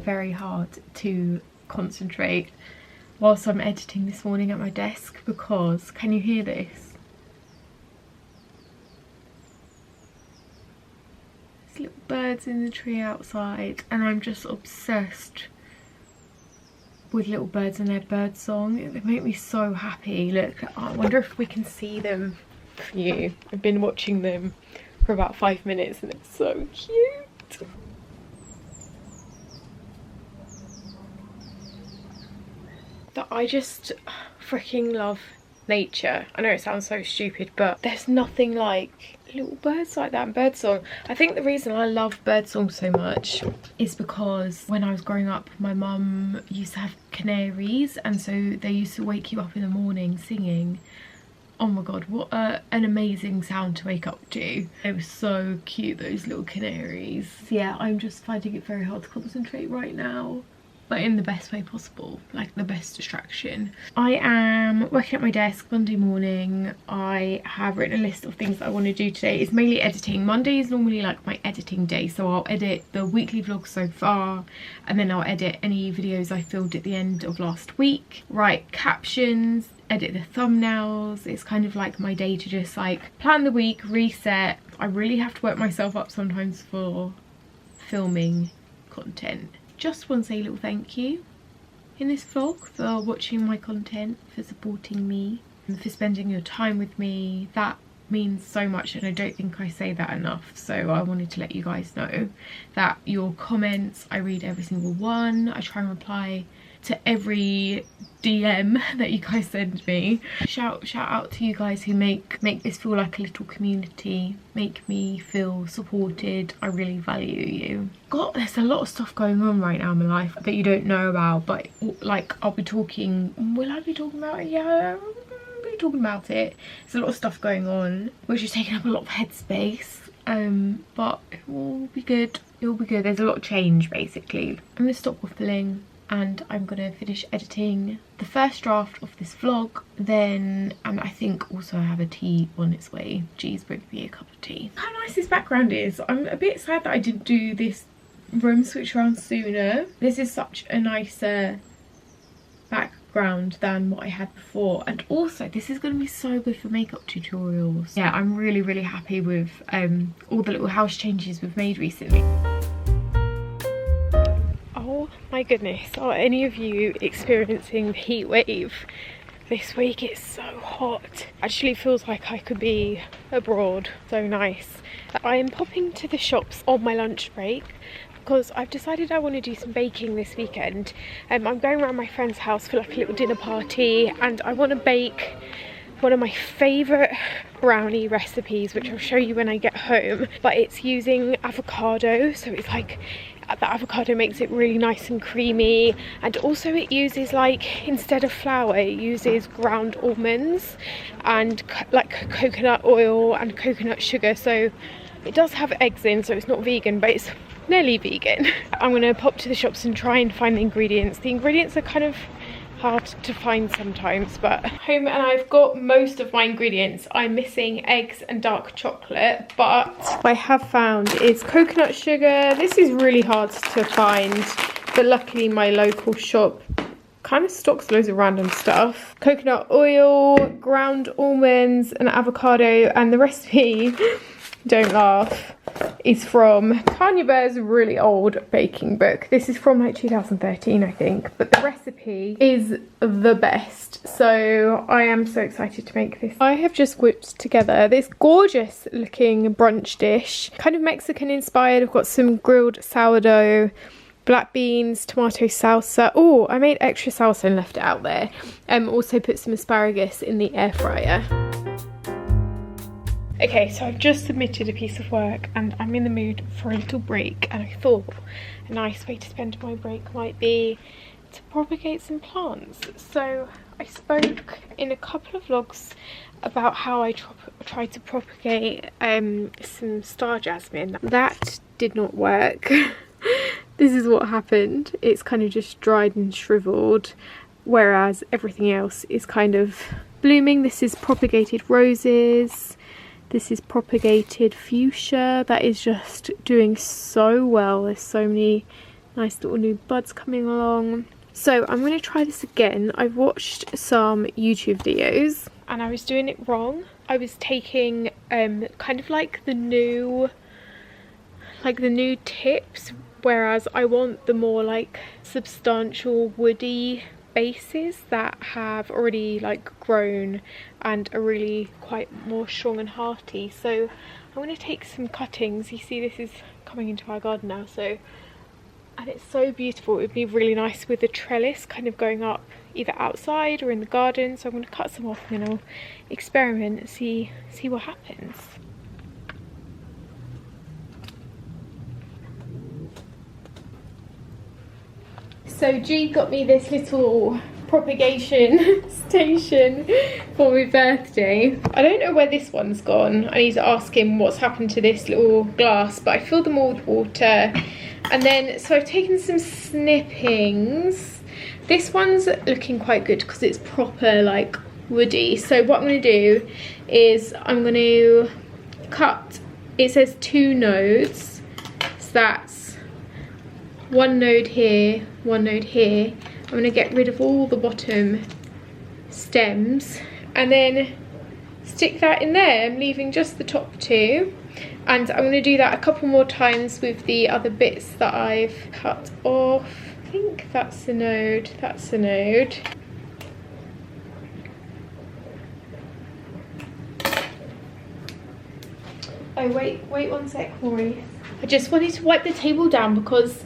very hard to concentrate whilst I'm editing this morning at my desk, because can you hear this? There's little birds in the tree outside, and I'm just obsessed with little birds and their bird song. They make me so happy. Look, I wonder if we can see them for you. I've been watching them for about 5 minutes and it's so cute. That I just freaking love nature. I know it sounds so stupid, but there's nothing like little birds like that and birdsong. I think the reason I love birdsong so much is because when I was growing up, my mum used to have canaries, and so they used to wake you up in the morning singing. Oh my god, what an amazing sound to wake up to. They were so cute, those little canaries. Yeah, I'm just finding it very hard to concentrate right now, but in the best way possible, like the best distraction. I am working at my desk Monday morning. I have written a list of things that I want to do today. It's mainly editing. Monday is normally like my editing day, so I'll edit the weekly vlog so far, and then I'll edit any videos I filmed at the end of last week, write captions, edit the thumbnails. It's kind of like my day to just like plan the week, reset. I really have to work myself up sometimes for filming content. Just want to say a little thank you in this vlog for watching my content, for supporting me, and for spending your time with me. That means so much, and I don't think I say that enough, so I wanted to let you guys know that your comments, I read every single one. I try and reply to every DM that you guys send me. Shout out to you guys who make this feel like a little community, make me feel supported. I really value you. God, there's a lot of stuff going on right now in my life that you don't know about, but like I'll be talking, will I be talking about it? Yeah, I'll be talking about it. There's a lot of stuff going on which is taking up a lot of headspace, but it will be good. It will be good. There's a lot of change basically. I'm gonna stop waffling and I'm gonna finish editing the first draft of this vlog then, and I think also I have a tea on its way. Geez, bring me a cup of tea. How nice this background is. I'm a bit sad that I didn't do this room switch around sooner. This is such a nicer background than what I had before, and also this is going to be so good for makeup tutorials. Yeah, I'm really happy with all the little house changes we've made recently. Oh my goodness, are any of you experiencing the heat wave this week? It's so hot. Actually feels like I could be abroad. So nice. I am popping to the shops on my lunch break because I've decided I want to do some baking this weekend. I'm going around my friend's house for like a little dinner party, and I want to bake one of my favourite brownie recipes, which I'll show you when I get home, but it's using avocado, so it's like the avocado makes it really nice and creamy, and also it uses, like, instead of flour it uses ground almonds and like coconut oil and coconut sugar, so it does have eggs in, so it's not vegan, but it's nearly vegan. I'm gonna pop to the shops and try and find the ingredients. The ingredients are kind of hard to find sometimes, but home, and I've got most of my ingredients. I'm missing eggs and dark chocolate, but what I have found is coconut sugar. This is really hard to find, but luckily my local shop kind of stocks loads of random stuff. Coconut oil, ground almonds, and avocado, and the recipe, don't laugh, is from Tanya Bear's really old baking book. This is from like 2013, I think, but the recipe is the best, so I am so excited to make this. I have just whipped together this gorgeous looking brunch dish, kind of Mexican inspired. I've got some grilled sourdough, black beans, tomato salsa. Oh, I made extra salsa and left it out there. Also put some asparagus in the air fryer. Okay, so I've just submitted a piece of work and I'm in the mood for a little break, and I thought a nice way to spend my break might be to propagate some plants. So I spoke in a couple of vlogs about how I tried to propagate some star jasmine. That did not work. This is what happened. It's kind of just dried and shriveled, whereas everything else is kind of blooming. This is propagated roses. This is propagated fuchsia. That is just doing so well. There's so many Nice little new buds coming along. So I'm going to try this again. I've watched some YouTube videos and I was doing it wrong. I was taking kind of like the new tips, whereas I want the more like substantial woody bases that have already like grown and are really quite more strong and hearty. So I'm going to take some cuttings. You see this is coming into our garden now, so, and it's so beautiful. It would be really nice with the trellis kind of going up either outside or in the garden. So I'm going to cut some off and then I'll experiment and see what happens. So G got me this little propagation station for my birthday. I don't know where this one's gone. I need to ask him what's happened to this little glass, but I filled them all with water. And then, so I've taken some snippings. This one's looking quite good because it's proper like woody. So what I'm going to do is I'm going to cut, it says 2 nodes. So that's 1 node here, 1 node here. I'm going to get rid of all the bottom stems and then stick that in there. I'm leaving just the top 2. And I'm going to do that a couple more times with the other bits that I've cut off. I think that's a node, that's a node. Oh wait 1 sec, Maurice. I just wanted to wipe the table down because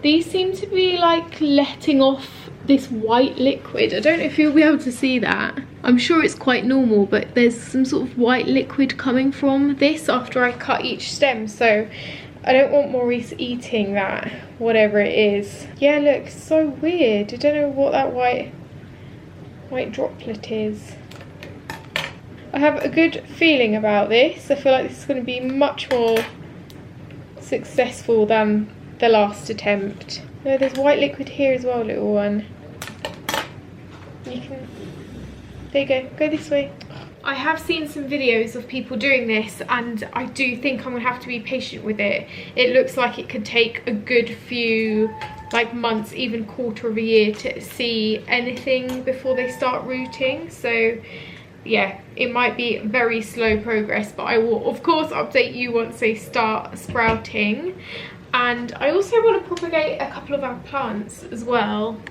these seem to be like letting off this white liquid. I don't know if you'll be able to see that. I'm sure it's quite normal, but there's some sort of white liquid coming from this after I cut each stem. So I don't want Maurice eating that, whatever it is. Yeah, look, so weird. I don't know what that white droplet is. I have a good feeling about this. I feel like this is going to be much more successful than the last attempt. No, there's white liquid here as well, little one. You can, there you go this way. I have seen some videos of people doing this and I do think I'm gonna have to be patient with it. It looks like it could take a good few like months, even quarter of a year to see anything before they start rooting. So yeah, it might be very slow progress, but I will of course update you once they start sprouting. And I also want to propagate a couple of our plants as well.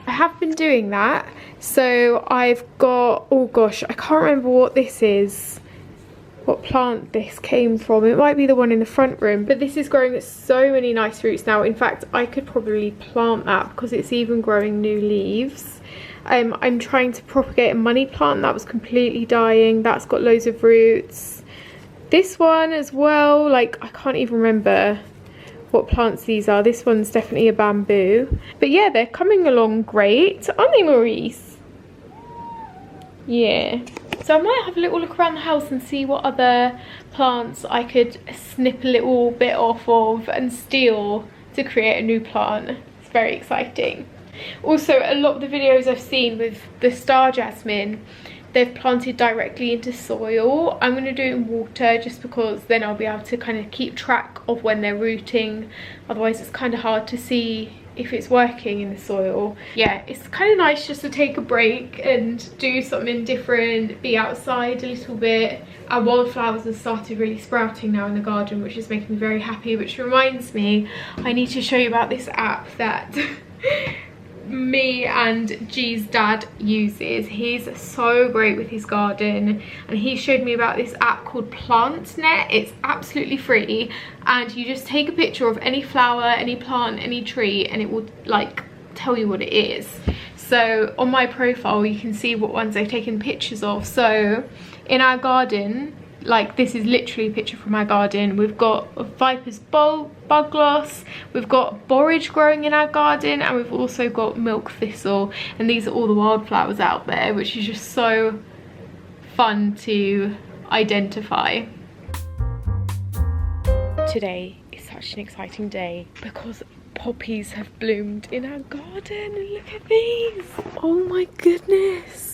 I have been doing that. So I've got, oh gosh, I can't remember what this is, what plant this came from. It might be the one in the front room, but this is growing so many nice roots now. In fact, I could probably plant that because it's even growing new leaves. I'm trying to propagate a money plant that was completely dying. That's got loads of roots. This one as well, like I can't even remember what plants these are. This one's definitely a bamboo. But yeah, they're coming along great, aren't they, Maurice? Yeah. So I might have a little look around the house and see what other plants I could snip a little bit off of and steal to create a new plant. It's very exciting. Also, a lot of the videos I've seen with the star jasmine, they've planted directly into soil. I'm going to do it in water just because then I'll be able to kind of keep track of when they're rooting. Otherwise it's kind of hard to see if it's working in the soil. Yeah, it's kind of nice just to take a break and do something different, be outside a little bit. Our wildflowers have started really sprouting now in the garden, which is making me very happy, which reminds me I need to show you about this app that me and G's dad uses. He's so great with his garden and he showed me about this app called PlantNet. It's absolutely free and you just take a picture of any flower, any plant, any tree and it will like tell you what it is. So on my profile you can see what ones I've taken pictures of. So in our garden, like this is literally a picture from our garden. We've got a Viper's bug gloss, we've got borage growing in our garden, and we've also got milk thistle, and these are all the wildflowers out there, which is just so fun to identify. Today is such an exciting day because poppies have bloomed in our garden. Look at these. Oh my goodness.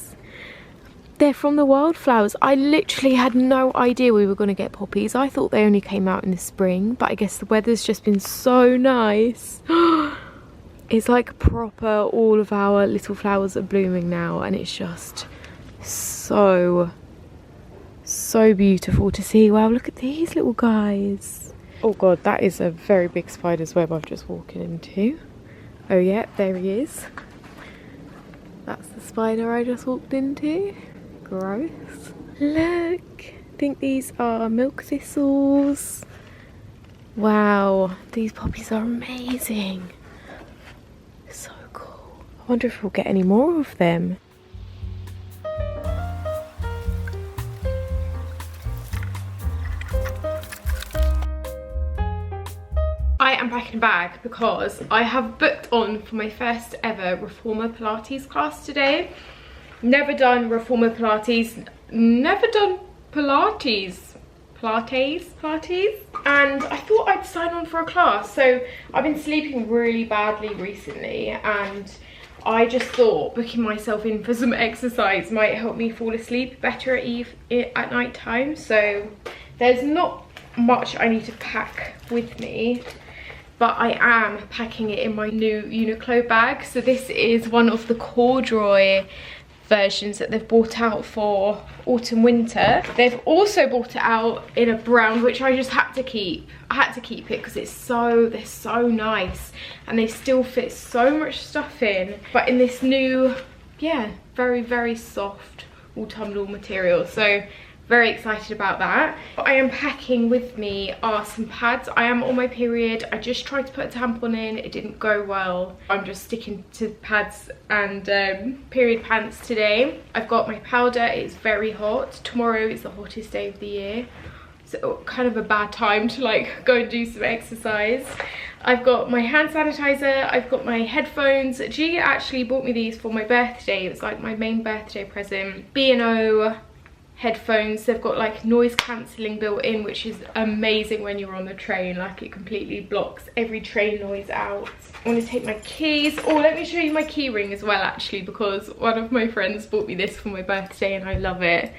They're from the wildflowers. I literally had no idea we were going to get poppies. I thought they only came out in the spring, but I guess the weather's just been so nice. It's like proper, all of our little flowers are blooming now, and it's just so beautiful to see. Wow, look at these little guys. Oh god, that is a very big spider's web I've just walked into. Oh yeah, there he is. That's the spider I just walked into. Gross. Look, I think these are milk thistles. Wow, these poppies are amazing. So cool. I wonder if we'll get any more of them. I am packing a bag because I have booked on for my first ever Reformer Pilates class today. Never done Reformer Pilates, never done Pilates, and I thought I'd sign on for a class. So I've been sleeping really badly recently, and I just thought booking myself in for some exercise might help me fall asleep better at night time. So there's not much I need to pack with me, but I am packing it in my new Uniqlo bag. So this is one of the corduroy versions that they've brought out for autumn winter. They've also brought it out in a brown, which I just had to keep. I had to keep it because they're so nice, and they still fit so much stuff in, but in this new, yeah, very soft autumnal material. So very excited about that. What I am packing with me are some pads. I am on my period. I just tried to put a tampon in, it didn't go well. I'm just sticking to pads and period pants today. I've got my powder. It's very hot. Tomorrow is the hottest day of the year, so kind of a bad time to like go and do some exercise. I've got my hand sanitizer, I've got my headphones. G actually bought me these for my birthday. It was like my main birthday present. B&O headphones. They've got like noise cancelling built in, which is amazing when you're on the train. Like, it completely blocks every train noise out. I'm going to take my keys. Oh, let me show you my key ring as well, actually, because one of my friends bought me this for my birthday and I love it.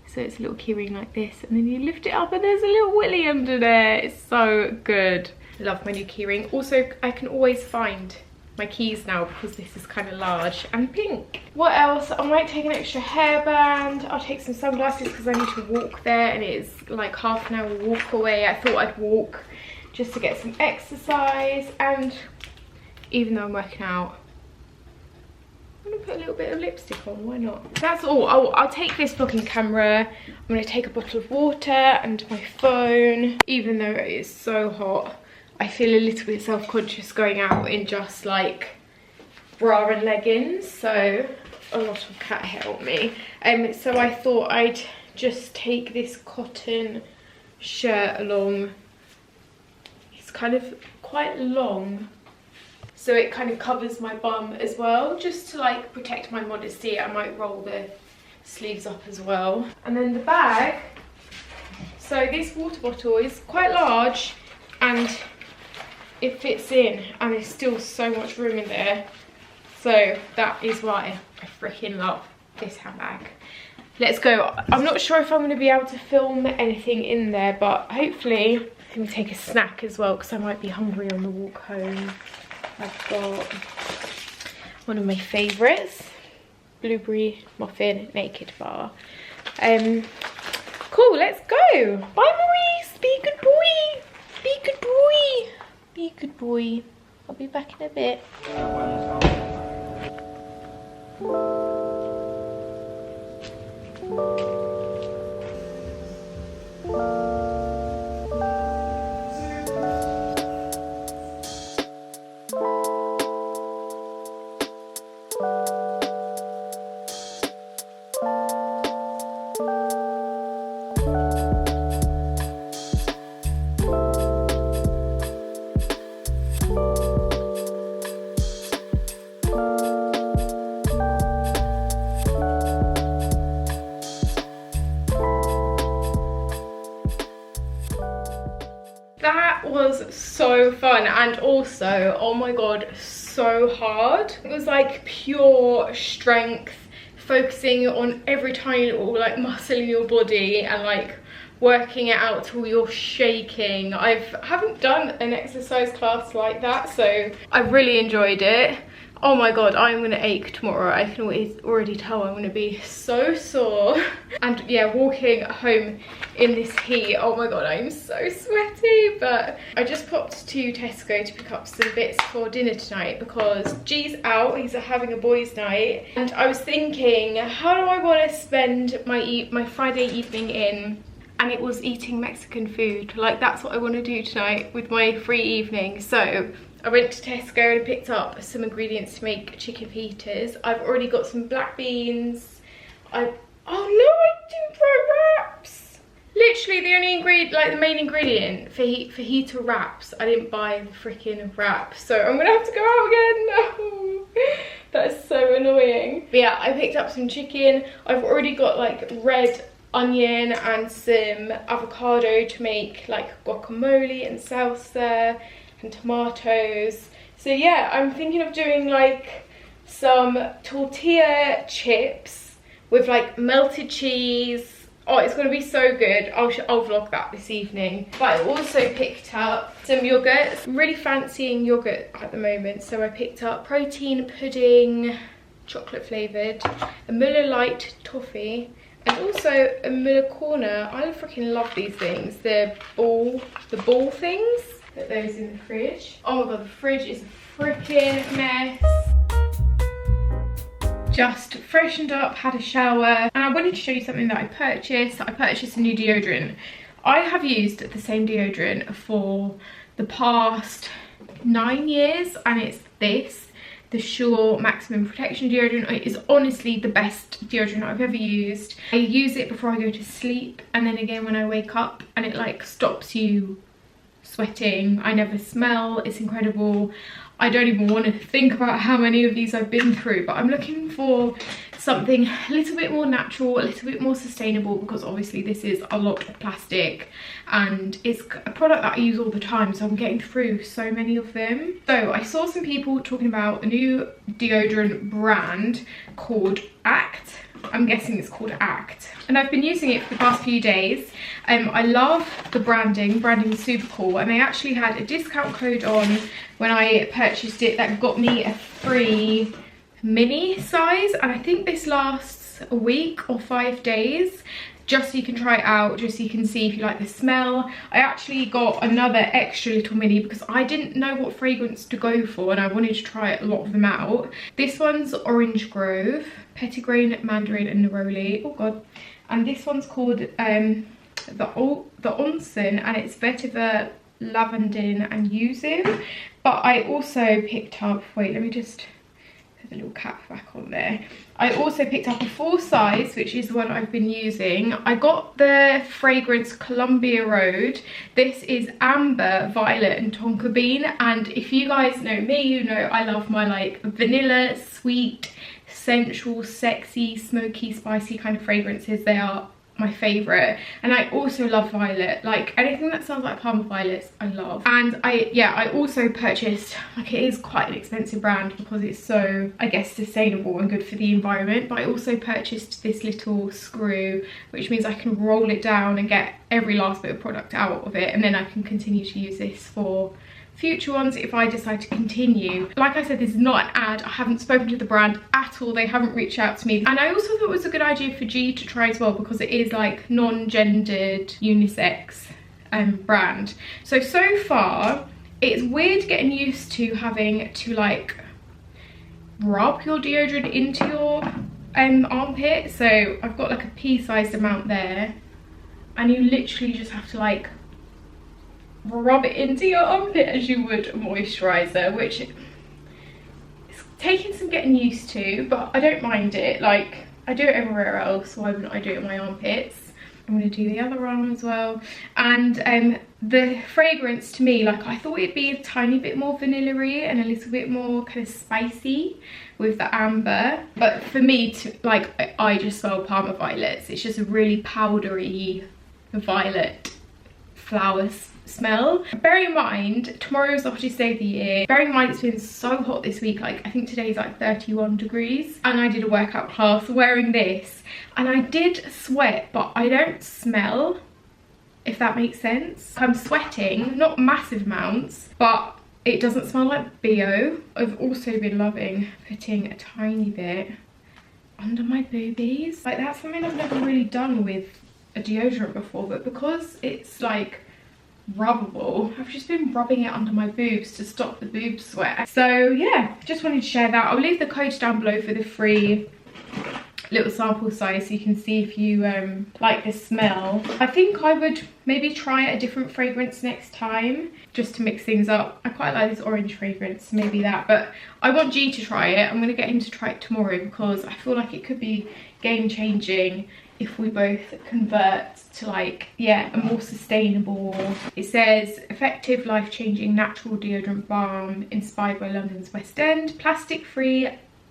So it's a little key ring like this, and then you lift it up and there's a little willy under there. It's so good. Love my new key ring. Also, I can always find my keys now because this is kind of large and pink. What else? I might take an extra hairband. I'll take some sunglasses because I need to walk there, and it's like half an hour walk away. I thought I'd walk just to get some exercise, and even though I'm working out, I'm gonna put a little bit of lipstick on, why not? That's all. I'll take this vlogging camera. I'm gonna take a bottle of water and my phone. Even though it is so hot, I feel a little bit self-conscious going out in just like bra and leggings, so a lot of cat hair on me. So I thought I'd just take this cotton shirt along. It's kind of quite long, so it kind of covers my bum as well, just to like protect my modesty. I might roll the sleeves up as well. And then the bag, so this water bottle is quite large and it fits in, and there's still so much room in there. So that is why I freaking love this handbag. Let's go. I'm not sure if I'm going to be able to film anything in there, but hopefully. Let me take a snack as well, because I might be hungry on the walk home. I've got one of my favourites, blueberry muffin naked bar. Cool, let's go. Bye, Maurice. Be a good boy. Be a good boy. Be a good boy. I'll be back in a bit. Was so fun, and also, oh my god, so hard. It was like pure strength, focusing on every tiny little like muscle in your body and like working it out till you're shaking. I haven't done an exercise class like that, so I really enjoyed it. Oh my god, I'm gonna ache tomorrow. I can already tell I'm gonna be so sore. And yeah, walking home in this heat, oh my god, I'm so sweaty. But I just popped to Tesco to pick up some bits for dinner tonight because G's out, he's having a boys' night. And I was thinking, how do I want to spend my Friday evening in? And it was eating Mexican food. Like, that's what I want to do tonight with my free evening. So I went to Tesco and picked up some ingredients to make chicken fajitas. I've already got some black beans. Oh no, I didn't buy wraps. Literally the only ingredient, like the main ingredient for fajita wraps. I didn't buy the freaking wraps, so I'm gonna have to go out again. No, that is so annoying. But yeah, I picked up some chicken. I've already got like red onion and some avocado to make like guacamole and salsa and tomatoes. So yeah, I'm thinking of doing like some tortilla chips with like melted cheese. Oh, it's gonna be so good. I'll vlog that this evening. But I also picked up some yogurts. I'm really fancying yogurt at the moment, so I picked up protein pudding, chocolate flavoured, a Muller Light toffee, and also a Muller Corner. I freaking love these things. The ball things. Put those in the fridge. Oh my god, the fridge is a freaking mess. Just freshened up, had a shower, and I wanted to show you something that I purchased. I purchased a new deodorant. I have used the same deodorant for the past 9 years, and it's this, the Sure Maximum Protection deodorant. It is honestly the best deodorant I've ever used. I use it before I go to sleep, and then again when I wake up, and it like stops you sweating. I never smell. It's incredible. I don't even want to think about how many of these I've been through, but I'm looking for something a little bit more natural, a little bit more sustainable, because obviously this is a lot of plastic and it's a product that I use all the time, so I'm getting through so many of them. So I saw some people talking about a new deodorant brand called Act. I'm guessing it's called Act, and I've been using it for the past few days. I love the branding is super cool, and they actually had a discount code on when I purchased it that got me a free mini size, and I think this lasts a week or 5 days, just so you can try it out, just so you can see if you like the smell. I actually got another extra little mini because I didn't know what fragrance to go for, and I wanted to try a lot of them out. This one's Orange Grove, Petitgrain, Mandarin and Neroli. Oh god. And this one's called the Onsen, and it's Vetiver, Lavandin and Yuzu. But I also picked up, wait, let me just put the little cap back on there. I also picked up a full size, which is the one I've been using. I got the fragrance Columbia Road. This is amber, violet and tonka bean, and if you guys know me, you know I love my like vanilla, sweet, sensual, sexy, smoky, spicy kind of fragrances. They are my favorite, and I also love violet. Like anything that smells like Parma violets I love. And I also purchased, like, it is quite an expensive brand because it's so, I guess, sustainable and good for the environment, but I also purchased this little screw, which means I can roll it down and get every last bit of product out of it, and then I can continue to use this for future ones if I decide to continue. Like I said, this is not an ad. I haven't spoken to the brand at all. They haven't reached out to me. And I also thought it was a good idea for G to try as well, because it is like non-gendered unisex brand. So far it's weird getting used to having to like rub your deodorant into your armpit. So I've got like a pea-sized amount there, and you literally just have to like rub it into your armpit as you would a moisturizer, which is taking some getting used to, but I don't mind it. Like, I do it everywhere else, so why wouldn't I do it in my armpits? I'm going to do the other arm as well. And the fragrance, to me, like, I thought it'd be a tiny bit more vanilla-y and a little bit more kind of spicy with the amber, but for me, like, I just smell Parma violets. It's just a really powdery violet flowers smell. Bear in mind, tomorrow is the hottest day of the year. Bearing in mind it's been so hot this week, like I think today's like 31 degrees, and I did a workout class wearing this, and I did sweat, but I don't smell if that makes sense. I'm sweating, not massive amounts, but it doesn't smell like BO. I've also been loving putting a tiny bit under my boobies. Like, that's something I've never really done with a deodorant before, but because it's like rubbable, I've just been rubbing it under my boobs to stop the boob sweat. So yeah, just wanted to share that. I'll leave the code down below for the free little sample size so you can see if you like the smell. I think I would maybe try a different fragrance next time just to mix things up. I quite like this orange fragrance, maybe that, but I want G to try it. I'm going to get him to try it tomorrow because I feel like it could be game changing if we both convert to, like, yeah, a more sustainable. It says effective, life-changing natural deodorant balm inspired by London's West End, plastic free,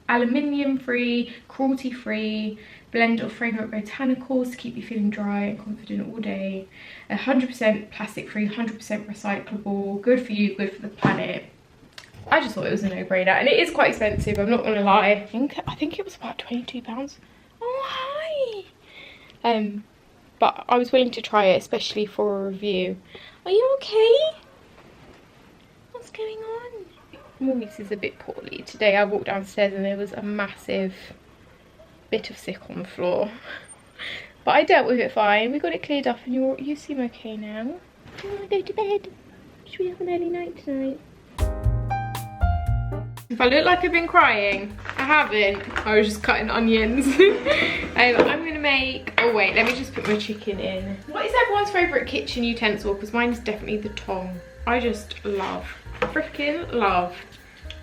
aluminium free, cruelty free, blend of fragrant botanicals to keep you feeling dry and confident all day, 100% plastic free, 100% recyclable, good for you, good for the planet. I just thought it was a no-brainer, and it is quite expensive, I'm not gonna lie. I think it was about £22. Oh, hi. But I was willing to try it, especially for a review. Are you okay? What's going on? Maurice is a bit poorly today. I walked downstairs and there was a massive bit of sick on the floor, but I dealt with it fine. We got it cleared up and you seem okay now. Do you want to go to bed? Should we have an early night tonight? If I look like I've been crying, I haven't. I was just cutting onions. I'm gonna make, oh wait, let me just put my chicken in. What is everyone's favourite kitchen utensil? Because mine is definitely the tong. I just love, freaking love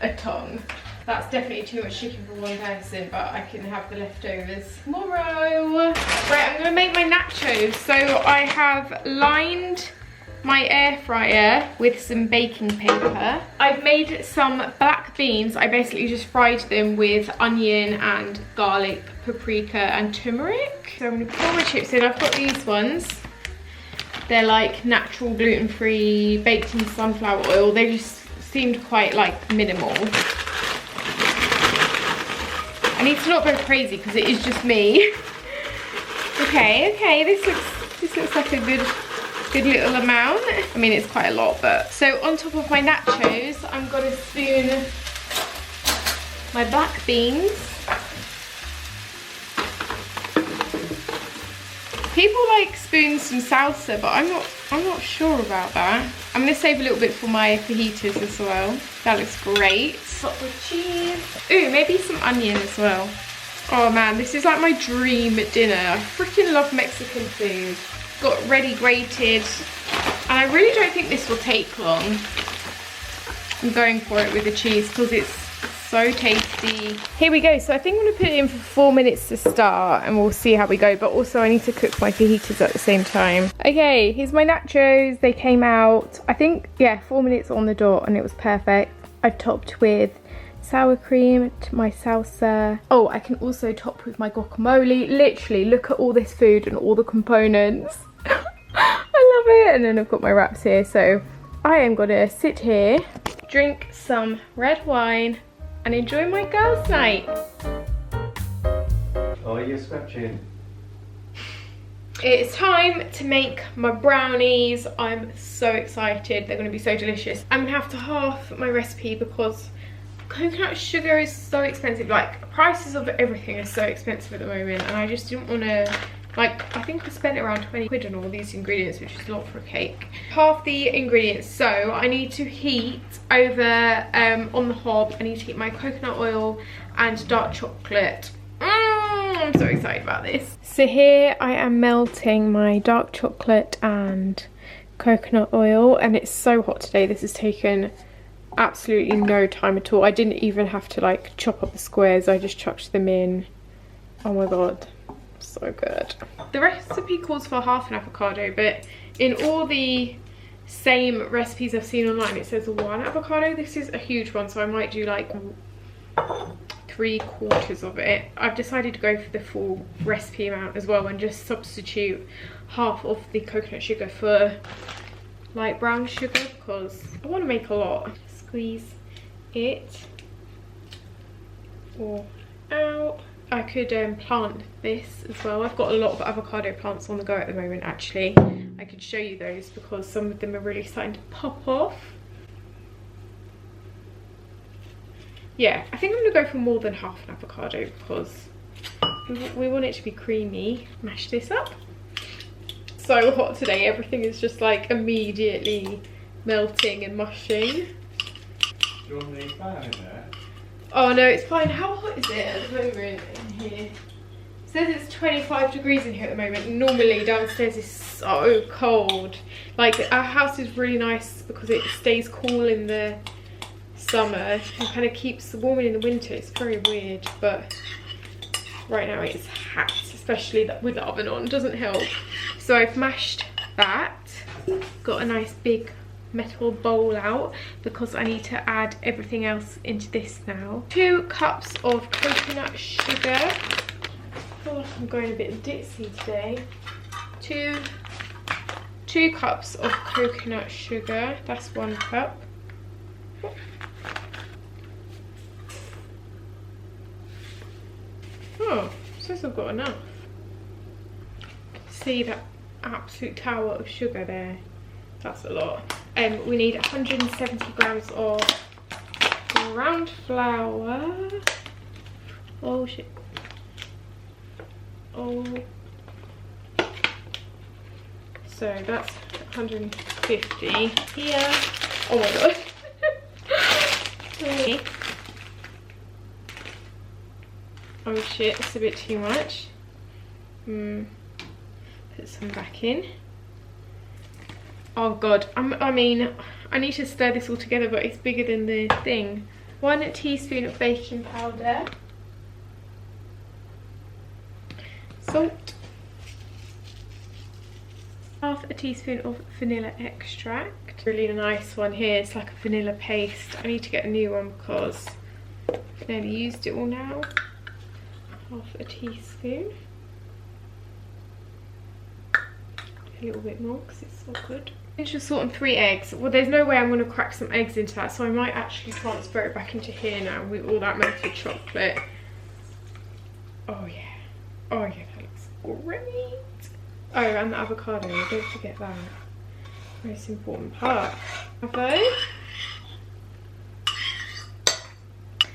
a tong. That's definitely too much chicken for one person, but I can have the leftovers tomorrow. Right, I'm gonna make my nachos. So I have lined my air fryer with some baking paper. I've made some black beans. I basically just fried them with onion and garlic, paprika and turmeric. So I'm gonna pour my chips in. I've got these ones. They're like natural gluten-free, baked in sunflower oil. They just seemed quite like minimal. I need to not go crazy because it is just me. Okay, this looks like a good little amount. I mean, it's quite a lot, but. So on top of my nachos, I'm gonna spoon my black beans. People like spoon some salsa, but I'm not sure about that. I'm gonna save a little bit for my fajitas as well. That looks great. Top with cheese. Ooh, maybe some onion as well. Oh man, this is like my dream dinner. I freaking love Mexican food. Got ready grated, and I really don't think this will take long. I'm going for it with the cheese because it's so tasty. Here we go. So I think I'm gonna put it in for 4 minutes to start and we'll see how we go, but also I need to cook my fajitas at the same time. Okay, here's my nachos. They came out, I think, yeah, 4 minutes on the dot, and it was perfect. I've topped with sour cream to my salsa. Oh, I can also top with my guacamole. Literally, look at all this food and all the components. I love it. And then I've got my wraps here. So I am gonna sit here, drink some red wine and enjoy my girls' night. Oh, you're scratching. It's time to make my brownies. I'm so excited. They're gonna be so delicious. I'm gonna have to half my recipe because coconut sugar is so expensive. Like, prices of everything are so expensive at the moment, and I just didn't want to, like, I think I spent around 20 quid on all these ingredients, which is a lot for a cake. Half the ingredients. So I need to heat over on the hob. I need to heat my coconut oil and dark chocolate. I'm so excited about this. So here I am melting my dark chocolate and coconut oil, and it's so hot today. This has taken absolutely no time at all. I didn't even have to like chop up the squares. I just chucked them in. Oh my god, so good. The recipe calls for half an avocado, but in all the same recipes I've seen online it says 1 avocado. This is a huge one, so I might do like 3/4 of it. I've decided to go for the full recipe amount as well and just substitute half of the coconut sugar for light brown sugar because I want to make a lot. Squeeze it all out. I could plant this as well. I've got a lot of avocado plants on the go at the moment actually. I could show you those because some of them are really starting to pop off. Yeah, I think I'm going to go for more than half an avocado because we want it to be creamy. Mash this up. So hot today, everything is just like immediately melting and mushing. Do you want the fan in there? Oh no, it's fine. How hot is it at the moment in here? It says it's 25 degrees in here at the moment. Normally downstairs is so cold. Like our house is really nice because it stays cool in the summer and kind of keeps warm in the winter. It's very weird, but right now it's hot, especially with the oven on. Doesn't help. So I've mashed that. Got a nice big metal bowl out because I need to add everything else into this now. 2 cups of coconut sugar. I feel like I'm going a bit ditzy today. Two cups of coconut sugar. That's 1 cup. Oh, says I've got enough. See that absolute tower of sugar there? That's a lot. We need 170 grams of ground flour. Oh shit. Oh. So that's 150 here. Oh my god. Oh shit, it's a bit too much. Put some back in. Oh god, I mean, I need to stir this all together, but it's bigger than the thing. 1 teaspoon of baking powder. Salt. Half a teaspoon of vanilla extract. Really nice one here, it's like a vanilla paste. I need to get a new one because I've nearly used it all now. Half a teaspoon. A little bit more because it's so good. Pinch of salt and 3 eggs. Well, there's no way I'm going to crack some eggs into that, so I might actually transfer it back into here now with all that melted chocolate. Oh yeah. Oh yeah, that looks great. Oh, and the avocado, don't forget that. Most important part. Avocado.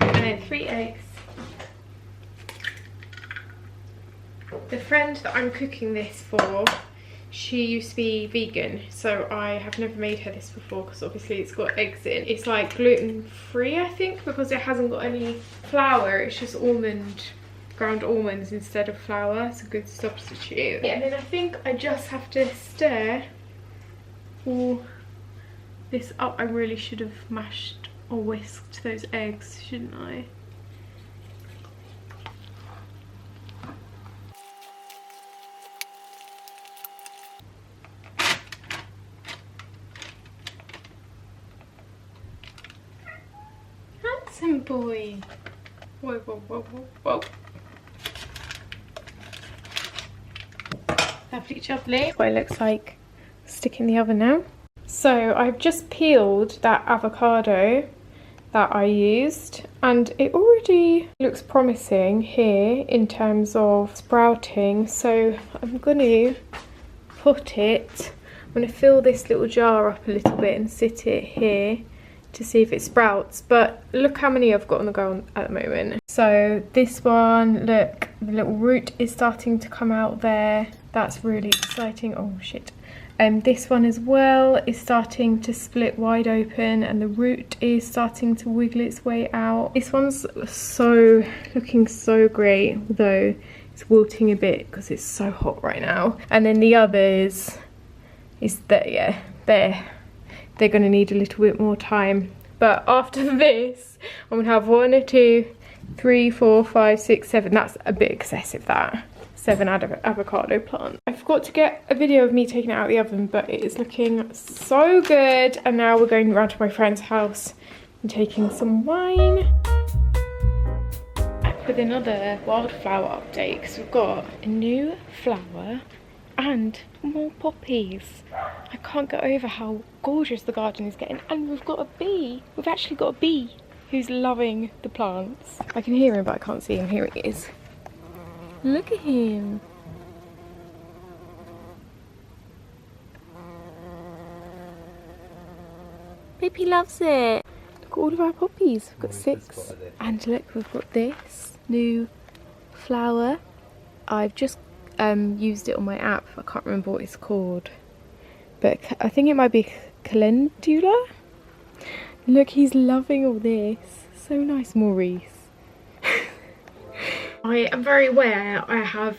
And then 3 eggs. The friend that I'm cooking this for, she used to be vegan, so I have never made her this before because obviously it's got eggs in. It's like gluten free, I think, because it hasn't got any flour. It's just ground almonds instead of flour. It's a good substitute. Yeah, and then I think I just have to stir all this up. I really should have mashed or whisked those eggs, shouldn't I? Handsome boy. Whoa, whoa, whoa, whoa, whoa. Lovely jubbly. What it looks like. Stick in the oven now. So I've just peeled that avocado that I used, and it already looks promising here in terms of sprouting. So I'm going to I'm going to fill this little jar up a little bit and sit it here to see if it sprouts. But look how many I've got on the go at the moment. So this one, look, the little root is starting to come out there. That's really exciting. Oh shit. This one as well is starting to split wide open, and the root is starting to wiggle its way out. This one's looking so great, although it's wilting a bit because it's so hot right now. And then the others is that, yeah, they're going to need a little bit more time. But after this, I'm going to have 1, 2, 3, 4, 5, 6, 7. That's a bit excessive, that. 7 avocado plants. I forgot to get a video of me taking it out of the oven, but it is looking so good. And now we're going around to my friend's house and taking some wine. Back with another wildflower update, because we've got a new flower and more poppies. I can't get over how gorgeous the garden is getting, and we've got a bee. We've actually got a bee who's loving the plants. I can hear him, but I can't see him. Here he is. Look at him. Baby loves it. Look at all of our poppies. We've got 6. And look, we've got this new flower. I've just used it on my app. I can't remember what it's called. But I think it might be calendula. Look, he's loving all this. So nice, Maurice. I am very aware I have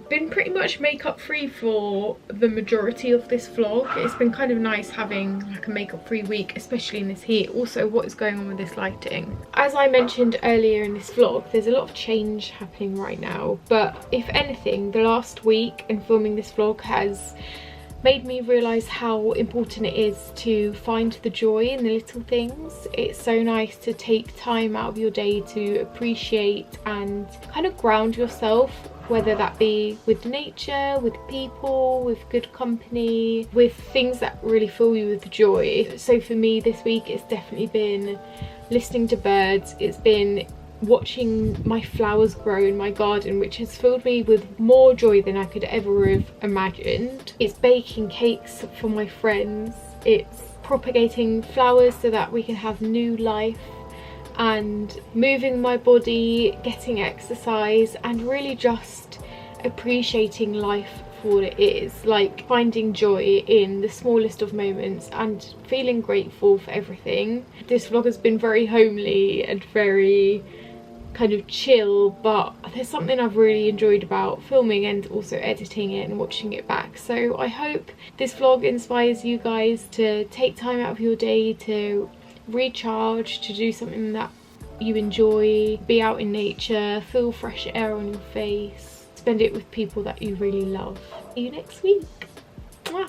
been pretty much makeup free for the majority of this vlog. It's been kind of nice having like a makeup free week, especially in this heat. Also, what is going on with this lighting? As I mentioned earlier in this vlog, there's a lot of change happening right now, but if anything, the last week in filming this vlog has made me realise how important it is to find the joy in the little things. It's so nice to take time out of your day to appreciate and kind of ground yourself, whether that be with nature, with people, with good company, with things that really fill you with joy. So for me this week, it's definitely been listening to birds. It's been watching my flowers grow in my garden, which has filled me with more joy than I could ever have imagined. It's baking cakes for my friends. It's propagating flowers so that we can have new life, and moving my body, getting exercise, and really just appreciating life for what it is. Like finding joy in the smallest of moments and feeling grateful for everything. This vlog has been very homely and very kind of chill, but there's something I've really enjoyed about filming and also editing it and watching it back. So I hope this vlog inspires you guys to take time out of your day to recharge, to do something that you enjoy, be out in nature, feel fresh air on your face, spend it with people that you really love. See you next week. Mwah.